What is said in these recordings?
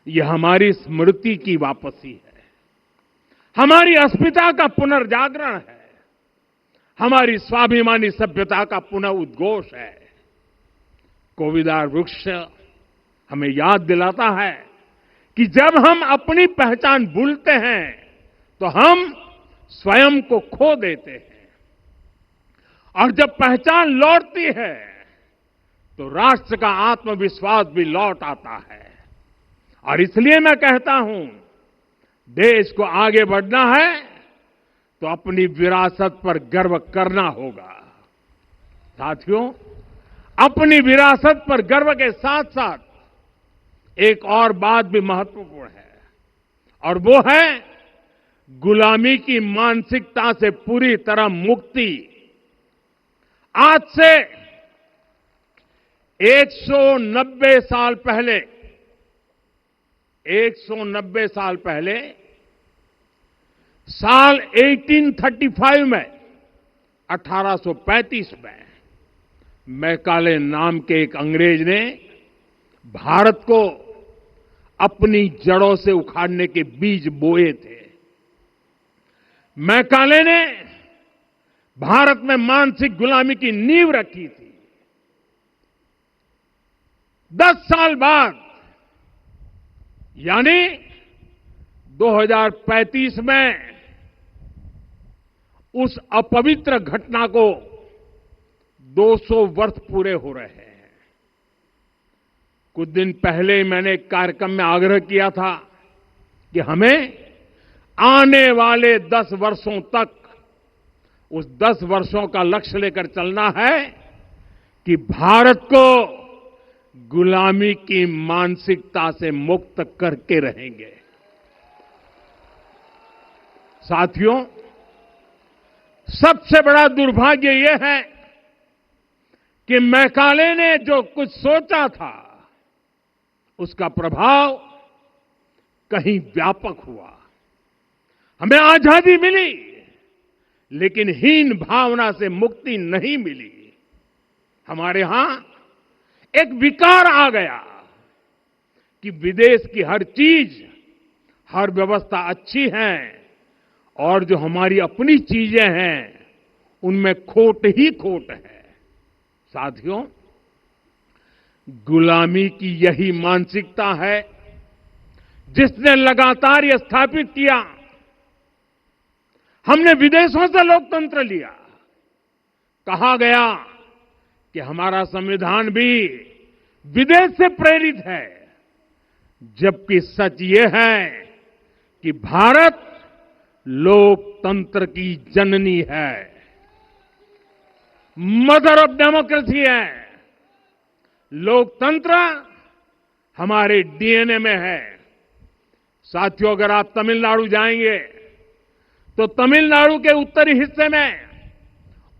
ये हमारी स्मृति की वापसी है, हमारी अस्मिता का पुनर्जागरण है, हमारी स्वाभिमानी सभ्यता का पुनः उद्घोष है। कोविदार वृक्ष हमें याद दिलाता है कि जब हम अपनी पहचान भूलते हैं तो हम स्वयं को खो देते हैं, और जब पहचान लौटती है तो राष्ट्र का आत्मविश्वास भी लौट आता है। और इसलिए मैं कहता हूं, देश को आगे बढ़ना है तो अपनी विरासत पर गर्व करना होगा। साथियों, अपनी विरासत पर गर्व के साथ साथ एक और बात भी महत्वपूर्ण है, और वो है गुलामी की मानसिकता से पूरी तरह मुक्ति। आज से 190 साल पहले 190 साल पहले साल 1835 में 1835 में मैकाले नाम के एक अंग्रेज ने भारत को अपनी जड़ों से उखाड़ने के बीज बोए थे। मैकाले ने भारत में मानसिक गुलामी की नींव रखी थी। 10 साल बाद यानी 2035 में उस अपवित्र घटना को 200 वर्ष पूरे हो रहे हैं। कुछ दिन पहले मैंने एक कार्यक्रम में आग्रह किया था कि हमें आने वाले 10 वर्षों तक उस 10 वर्षों का लक्ष्य लेकर चलना है कि भारत को गुलामी की मानसिकता से मुक्त करके रहेंगे। साथियों, सबसे बड़ा दुर्भाग्य यह है कि मैकाले ने जो कुछ सोचा था उसका प्रभाव कहीं व्यापक हुआ। हमें आजादी मिली, लेकिन हीन भावना से मुक्ति नहीं मिली। हमारे यहां एक विकार आ गया कि विदेश की हर चीज, हर व्यवस्था अच्छी है और जो हमारी अपनी चीजें हैं उनमें खोट ही खोट है। साथियों, गुलामी की यही मानसिकता है जिसने लगातार यह स्थापित किया। हमने विदेशों से लोकतंत्र लिया। कहा गया कि हमारा संविधान भी विदेश से प्रेरित है, जबकि सच ये है कि भारत लोकतंत्र की जननी है, मदर ऑफ डेमोक्रेसी है। लोकतंत्र हमारे डीएनए में है। साथियों, अगर आप तमिलनाडु जाएंगे तो तमिलनाडु के उत्तरी हिस्से में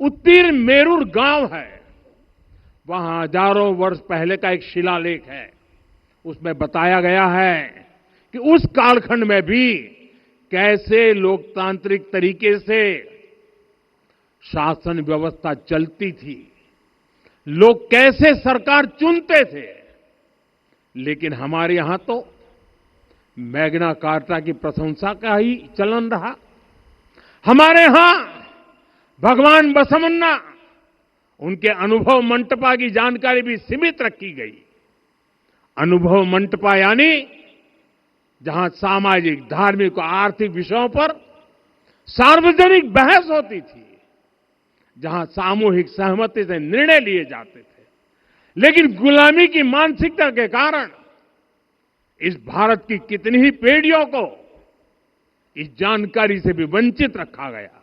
उत्तीर-मेरूर गांव है। वहां हजारों वर्ष पहले का एक शिलालेख है। उसमें बताया गया है कि उस कालखंड में भी कैसे लोकतांत्रिक तरीके से शासन व्यवस्था चलती थी, लोग कैसे सरकार चुनते थे। लेकिन हमारे यहां तो मैग्ना कार्टा की प्रशंसा का ही चलन रहा। हमारे यहां भगवान बसवन्ना, उनके अनुभव मंटपा की जानकारी भी सीमित रखी गई। अनुभव मंटपा यानी जहां सामाजिक, धार्मिक और आर्थिक विषयों पर सार्वजनिक बहस होती थी, जहां सामूहिक सहमति से निर्णय लिए जाते थे। लेकिन गुलामी की मानसिकता के कारण इस भारत की कितनी ही पीढ़ियों को इस जानकारी से भी वंचित रखा गया।